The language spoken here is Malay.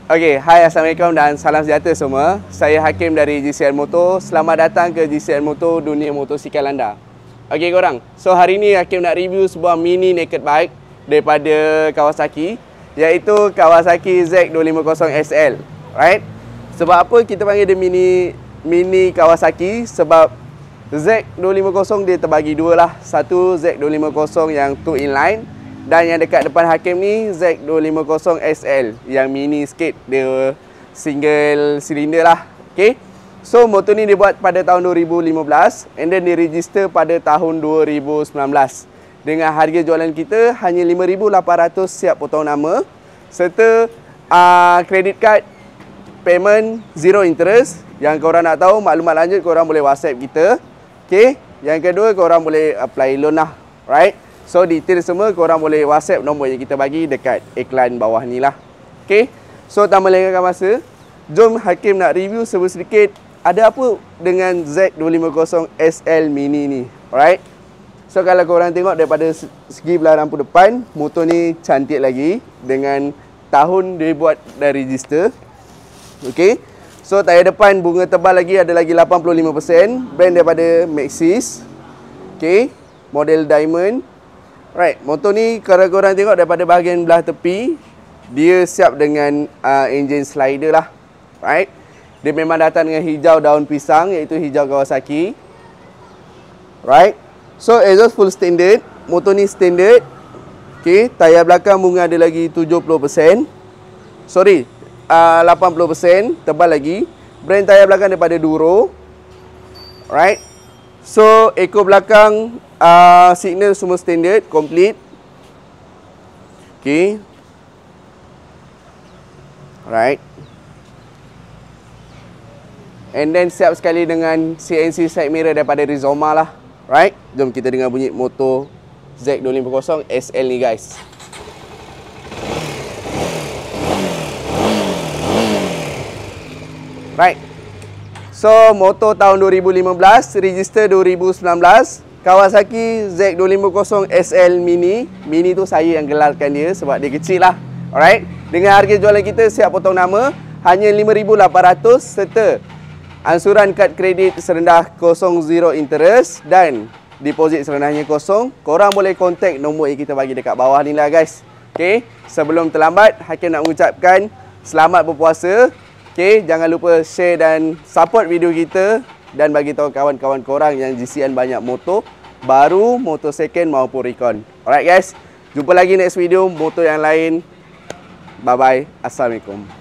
Okay, hai, Assalamualaikum dan salam sejahtera semua. Saya Hakim dari GCN Motor. Selamat datang ke GCN Motor, dunia motosikal anda. Okay korang, so hari ni Hakim nak review sebuah mini naked bike daripada Kawasaki, iaitu Kawasaki Z250SL. Right? Sebab apa kita panggil dia mini Kawasaki? Sebab Z250 dia terbagi dua lah. Satu Z250 yang 2 inline, dan yang dekat depan Hakim ni Z250SL yang mini sikit, dia single silinder lah. Okay, so motor ni dibuat pada tahun 2015 and then diregister pada tahun 2019 dengan harga jualan kita hanya 5,800 siap potong nama, serta credit card payment zero interest. Yang korang nak tahu maklumat lanjut, korang boleh WhatsApp kita. Okay, yang kedua korang boleh apply loan lah. Right, so detail semua korang boleh WhatsApp nombor yang kita bagi dekat iklan bawah ni lah. Okay, so tanpa lengahkan masa, jom Hakim nak review sedikit ada apa dengan Z250SL mini ni. Alright, so kalau korang tengok daripada segi belah lampu depan, motor ni cantik lagi dengan tahun dia buat dan register. Okay, so tayar depan bunga tebal lagi, ada lagi 85%, brand daripada Maxxis. Okay, model Diamond. Right, motor ni kalau korang tengok daripada bahagian belah tepi, dia siap dengan engine slider lah. Right, dia memang datang dengan hijau daun pisang, iaitu hijau Kawasaki. Right, so exhaust full standard, motor ni standard. Okay, tayar belakang bunga ada lagi 70%. Sorry, 80%, tebal lagi. Brand tayar belakang daripada Duro. Right, so eco belakang, signal semua standard, complete. Okay, right, and then siap sekali dengan CNC side mirror daripada Rizoma lah. Right, jom kita dengar bunyi motor Z250SL ni guys. Right, so motor tahun 2015, register 2019, Kawasaki Z250SL mini. Mini tu saya yang gelarkan dia sebab dia kecil lah. Alright, dengan harga jualan kita siap potong nama hanya 5,800 serta ansuran kad kredit serendah 0 interest dan deposit serendahnya 0. Korang boleh kontak nombor yang kita bagi dekat bawah ni lah guys. Okay, sebelum terlambat, Hakim nak mengucapkan selamat berpuasa. Okay, jangan lupa share dan support video kita dan bagi tahu kawan-kawan korang yang GCN banyak motor baru, motor second maupun recon. Alright guys, jumpa lagi next video motor yang lain. Bye bye. Assalamualaikum.